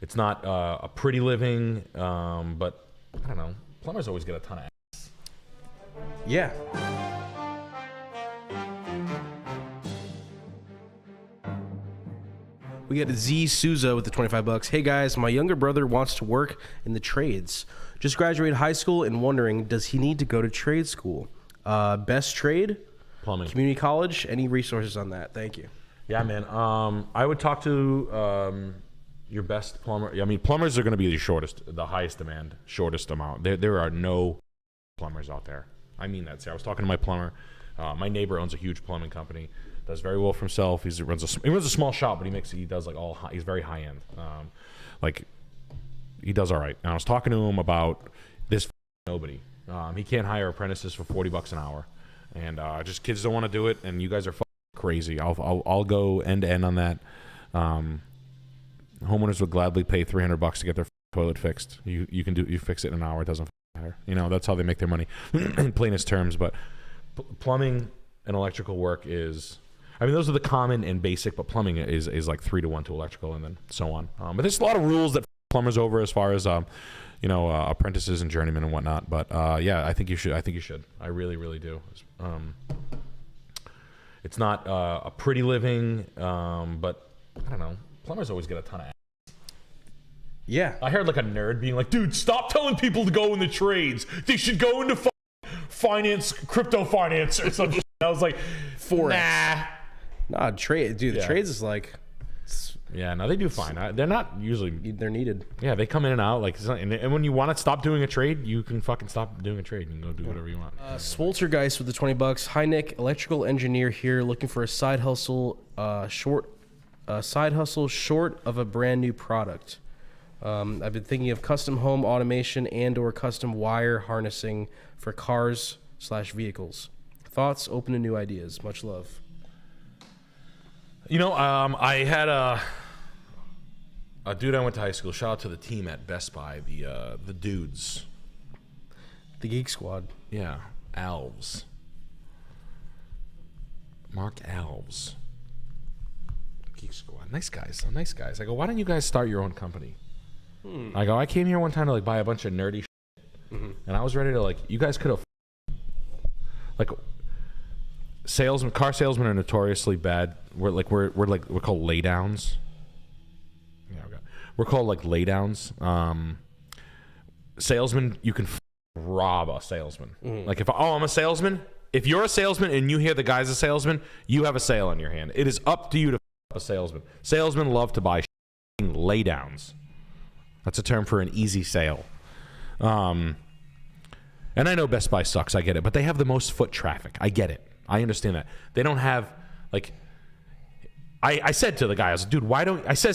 It's not a pretty living, but I don't know. Plumbers always get a ton of ass. Yeah. We got ZAZA with the 25 bucks. Hey guys, my younger brother wants to work in the trades. Just graduated high school and wondering, does he need to go to trade school? Best trade? Plumbing. Community college? Any resources on that? Thank you. Yeah, man. I would talk to your best plumber. I mean, plumbers are going to be the highest demand, shortest amount. There are no plumbers out there. I mean that. See, I was talking to my plumber. My neighbor owns a huge plumbing company. Does very well for himself. He runs a small shop, but he does like he's very high end. He does all right. And I was talking to him about this nobody. He can't hire apprentices for $40 an hour, and just kids don't want to do it. And you guys are crazy. I'll go end to end on that. Homeowners would gladly pay $300 to get their toilet fixed. You fix it in an hour. It doesn't matter. That's how they make their money in plainest terms. But plumbing and electrical work is. I mean, those are the common and basic, but plumbing is like 3-to-1 to electrical, and then so on. But there's a lot of rules that plumbers over as far as apprentices and journeymen and whatnot. But yeah, I think you should. I really, really do. It's not a pretty living, but I don't know. Plumbers always get a ton of ass. Yeah. I heard like a nerd being like, "Dude, stop telling people to go in the trades. They should go into finance, crypto finance, or something." I was like, Forex. Nah, trade, dude. The trades is like, yeah, no, they do fine. They're not usually. They're needed. Yeah, they come in and out. Like, and when you want to stop doing a trade, you can fucking stop doing a trade. You can go do whatever you want. Swoltergeist with the 20 bucks. Hi Nick, electrical engineer here, looking for a side hustle. Short of a brand new product. I've been thinking of custom home automation and/or custom wire harnessing for cars/vehicles. Thoughts? Open to new ideas. Much love. I had a dude I went to high school. Shout out to the team at Best Buy, the dudes, the Geek Squad. Yeah, Alves. Mark Alves. Geek Squad. Nice guys. Nice guys. I go, why don't you guys start your own company? I go, I came here one time to buy a bunch of nerdy shit, and I was ready to you guys could have car salesmen are notoriously bad. We're called laydowns. Yeah, we're called laydowns. Salesmen, you can rob a salesman. I'm a salesman. If you're a salesman and you hear the guy's a salesman, you have a sale in your hand. It is up to you to a salesman. Salesmen love to buy laydowns. That's a term for an easy sale. And I know Best Buy sucks. I get it, but they have the most foot traffic. I get it. I understand that. They don't have I said to the guy, I was like, dude, why don't I was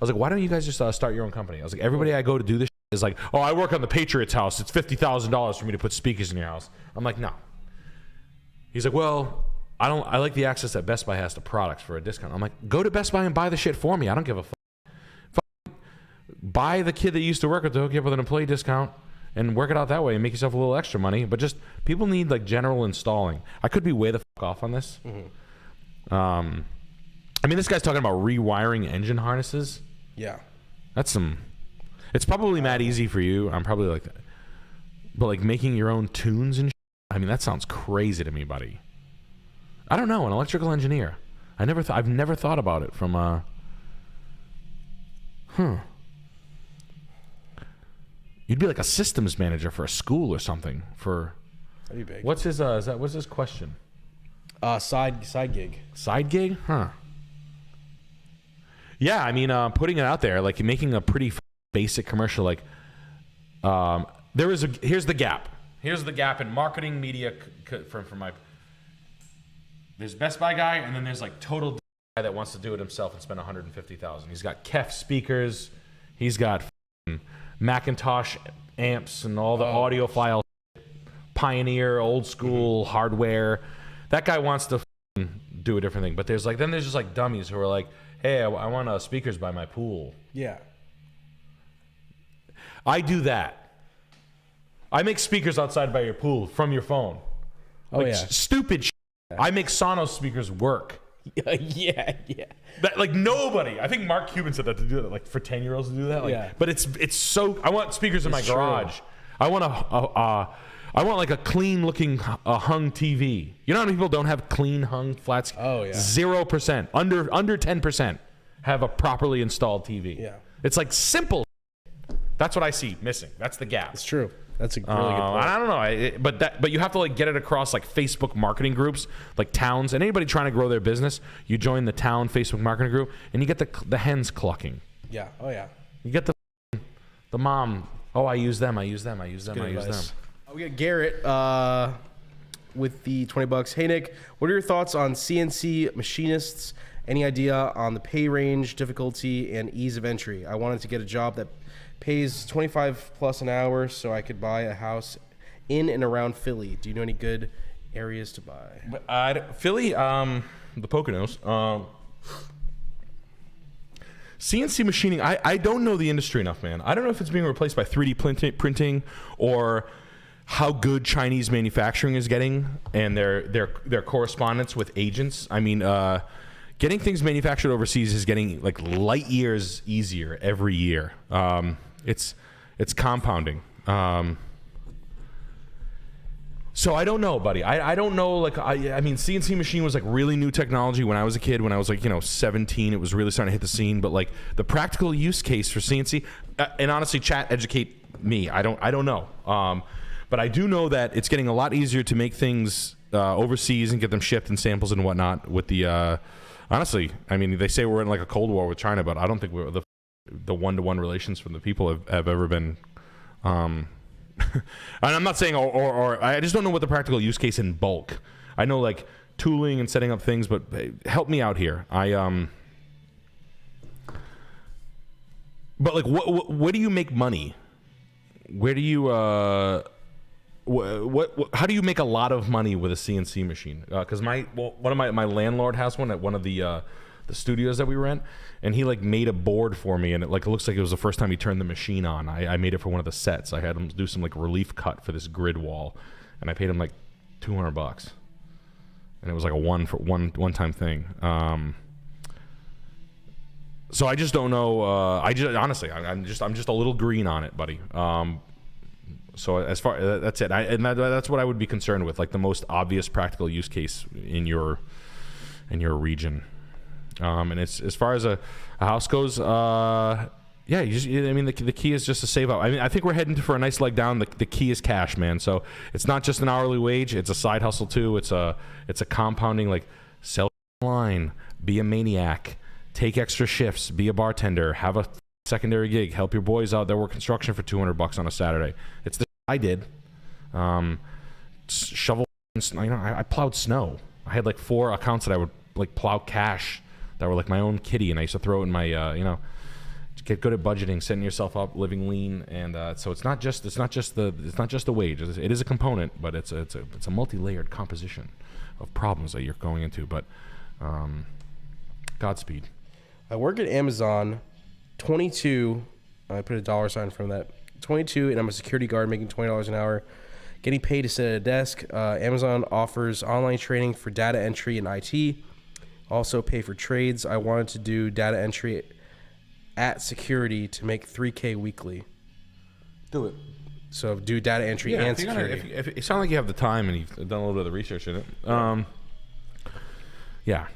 like, why don't you guys just start your own company? I was like, everybody I go to do this is like, oh, I work on the Patriots house. It's $50,000 for me to put speakers in your house. I'm like, no. He's like, well, I like the access that Best Buy has to products for a discount. I'm like, go to Best Buy and buy the shit for me. I don't give a fuck. Buy the kid that you used to work with to hook you up with an employee discount. And work it out that way and make yourself a little extra money. But just people need general installing. I could be way the fuck off on this. I mean, this guy's talking about rewiring engine harnesses. Yeah, that's it's probably mad easy for you. I'm probably like that. But making your own tunes and I mean, that sounds crazy to me, buddy. I don't know, an electrical engineer. I've never thought about it from You'd be like a systems manager for a school or something. That'd be big. What's his question? Side gig. Side gig? Huh. Yeah, I mean, putting it out there, making a pretty basic commercial. Here's the gap. Here's the gap in marketing media from my. There's Best Buy guy, and then there's total guy that wants to do it himself and spend $150,000. He's got Kef speakers. He's got Macintosh amps and all the audiophile Pioneer old school hardware. That guy wants to do a different thing, but there's just dummies who are like, hey, I want speakers by my pool. Yeah, I do that. I make speakers outside by your pool from your phone. Stupid shit. I make Sonos speakers work. Yeah. That, like, nobody. I think Mark Cuban said that to do that, like, for 10-year-olds to do that. Like, Yeah. But it's so. I want speakers in my It's true. garage. I want I want like a clean looking hung TV. You know how many people don't have clean hung flats? Oh, yeah. 0%, under 10% have a properly installed TV. Yeah. It's like simple. That's what I see missing. That's the gap. It's true. That's a really good point. I don't know, but you have to like get it across like Facebook marketing groups, like towns, and anybody trying to grow their business. You join the town Facebook marketing group, and you get the hens clucking. Yeah. Oh yeah. You get the mom. Oh, I use them. I use them. We got Garrett with the $20. Hey Nick, what are your thoughts on CNC machinists? Any idea on the pay range, difficulty, and ease of entry? I wanted to get a job that pays 25 plus an hour so I could buy a house in and around Philly. Do you know any good areas to buy? Philly, the Poconos. CNC machining, I don't know the industry enough, man. I don't know if it's being replaced by 3D printing or how good Chinese manufacturing is getting and their correspondence with agents. I mean, getting things manufactured overseas is getting like light years easier every year. It's compounding. So I don't know, buddy. I don't know. Like I mean, CNC machine was like really new technology when I was a kid. When I was like 17, it was really starting to hit the scene. But like the practical use case for CNC, and honestly, chat, educate me. I don't know. But I do know that it's getting a lot easier to make things overseas and get them shipped in samples and whatnot. With the honestly, I mean, they say we're in like a cold war with China, but I don't think the one-to-one relations from the people have ever been. And I'm not saying or I just don't know what the practical use case in bulk. I know like tooling and setting up things, but help me out here. But like where do you make money? Where do you how do you make a lot of money with a CNC machine? Because one of my landlord has one at one of the studios that we rent, and he like made a board for me, and it looks like it was the first time he turned the machine on. I made it for one of the sets. I had him do some like relief cut for this grid wall, and I paid him like $200, and it was like a one time thing. So I just don't know. Honestly, I'm just a little green on it, buddy. So as far that's it, that's what I would be concerned with, like the most obvious practical use case in your region. And it's as far as a house goes, yeah. The key is just to save up. I mean, I think we're heading for a nice leg down. The key is cash, man. So it's not just an hourly wage; it's a side hustle too. It's a compounding, like sell line, be a maniac, take extra shifts, be a bartender, have a secondary gig, help your boys out that work construction for $200 on a Saturday. It's the I did. Shovel. I plowed snow. I had like 4 accounts that I would like plow cash that were like my own kitty, and I used to throw it in my get good at budgeting, setting yourself up, living lean, and so it's not just the wage. It is a component, but it's a multi-layered composition of problems that you're going into. But Godspeed. I work at Amazon, 22. I put a dollar sign in front of that. 22, and I'm a security guard making $20 an hour, getting paid to sit at a desk. Amazon offers online training for data entry and IT. Also pay for trades. I wanted to do data entry at security to make $3K weekly. Do it. So do data entry and security. If it sounds like you have the time and you've done a little bit of the research in it. Yeah.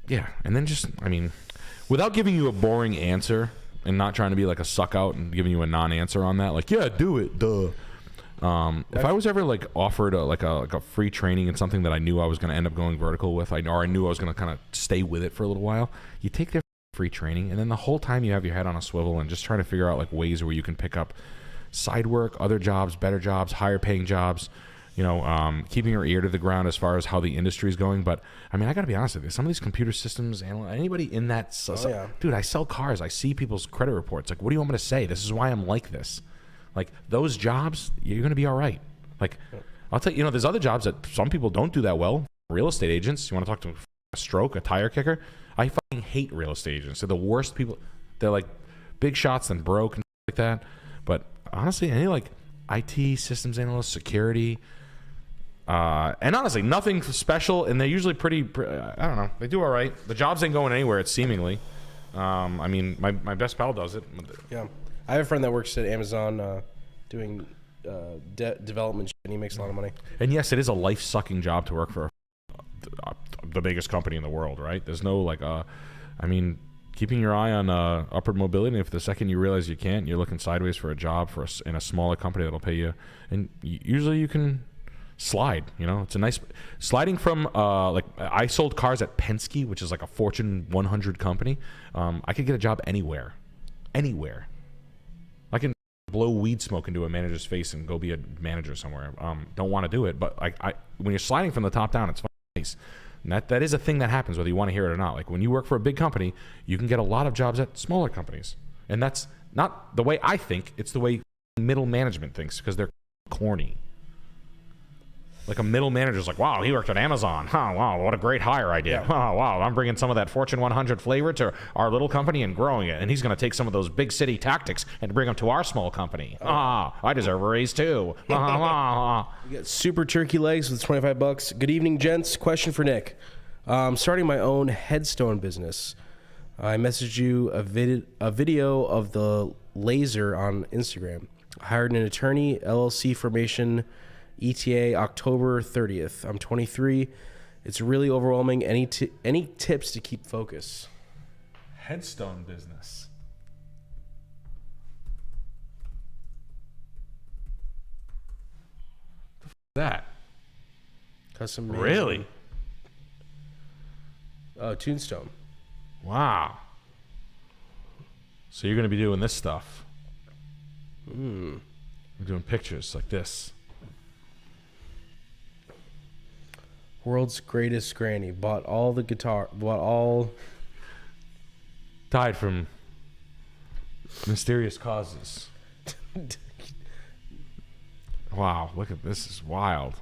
Yeah, and then just, I mean, without giving you a boring answer and not trying to be like a suck out and giving you a non-answer on that, like, yeah, do it, duh. If I was ever like offered a free training in something that I knew I was going to end up going vertical with, or I knew I was going to kind of stay with it for a little while, you take their free training, and then the whole time you have your head on a swivel and just trying to figure out like ways where you can pick up side work, other jobs, better jobs, higher paying jobs, keeping your ear to the ground as far as how the industry is going. But I mean, I got to be honest with you, some of these computer systems, anybody in that, dude, I sell cars, I see people's credit reports. Like, what do you want me to say? This is why I'm like this. Like, those jobs, you're going to be all right. Like, I'll tell you, there's other jobs that some people don't do that well. Real estate agents, you want to talk to a stroke, a tire kicker? I fucking hate real estate agents. They're the worst people. They're like big shots and broke and like that. But honestly, any like IT, systems analyst, security, And honestly, nothing special, and they're usually pretty, I don't know, they do all right. The jobs ain't going anywhere, it's seemingly. I mean, my best pal does it. Yeah. I have a friend that works at Amazon doing development shit, and he makes a lot of money. And yes, it is a life-sucking job to work for the biggest company in the world, right? There's no, like, I mean, keeping your eye on upward mobility, and if the second you realize you can't, you're looking sideways for a job in a smaller company that'll pay you. And usually you can slide, you know? It's a nice... Sliding from, like, I sold cars at Penske, which is like a Fortune 100 company. I could get a job anywhere. Anywhere. I can blow weed smoke into a manager's face and go be a manager somewhere. Don't want to do it, but when you're sliding from the top down, it's fucking nice. And that is a thing that happens whether you want to hear it or not. Like when you work for a big company, you can get a lot of jobs at smaller companies. And that's not the way I think, it's the way middle management thinks, because they're corny. Like a middle manager's like, wow, he worked at Amazon. Huh, wow, what a great hire I did. Yeah. Oh, wow, I'm bringing some of that Fortune 100 flavor to our little company and growing it. And he's going to take some of those big city tactics and bring them to our small company. I deserve a raise too. We got super turkey legs with $25. Good evening, gents. Question for Nick. I'm starting my own headstone business. I messaged you a video of the laser on Instagram. I hired an attorney, LLC formation, ETA October 30th. I'm 23. It's really overwhelming. Any tips to keep focus? Headstone business. The f that? Custom made. Really? Tombstone. Wow. So you're going to be doing this stuff. You're doing pictures like this. World's greatest granny bought all died from mysterious causes. Wow, look at this. Is wild.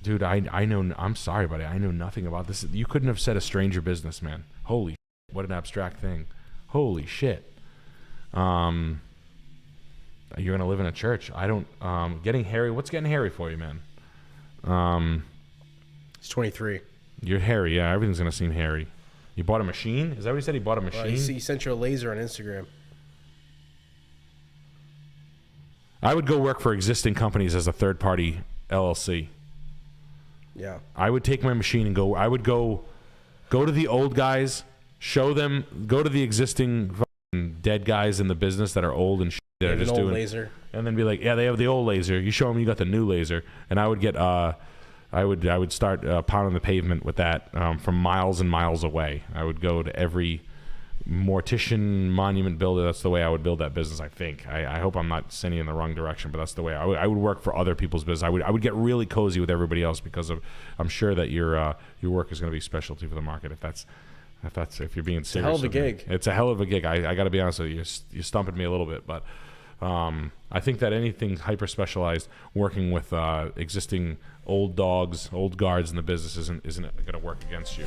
Dude, I know, I'm sorry, buddy. I know nothing about this. You couldn't have said a stranger business, man. Holy shit, what an abstract thing. Holy shit. You're gonna live in a church. I don't getting hairy. What's getting hairy for you, man? He's 23. You're hairy, yeah. Everything's gonna seem hairy. You bought a machine? Is that what he said? He bought a machine? He sent you a laser on Instagram. I would go work for existing companies as a third-party LLC. Yeah. I would take my machine and go. I would go to the old guys, show them, go to the existing dead guys in the business that are old and shit that are just doing laser, and then be like, yeah, they have the old laser. You show them you got the new laser, and I would get I would start pounding the pavement with that from miles and miles away. I would go to every mortician, monument builder. That's the way I would build that business, I think. I hope I'm not sending you in the wrong direction, but that's the way I would work for other people's business. I would get really cozy with everybody else because I'm sure that your work is going to be specialty for the market. If you're being serious, it's a hell of a gig. It's a hell of a gig. I got to be honest with you. You're stumping me a little bit, but I think that anything hyper specialized, working with existing old dogs, old guards in the business isn't going to work against you.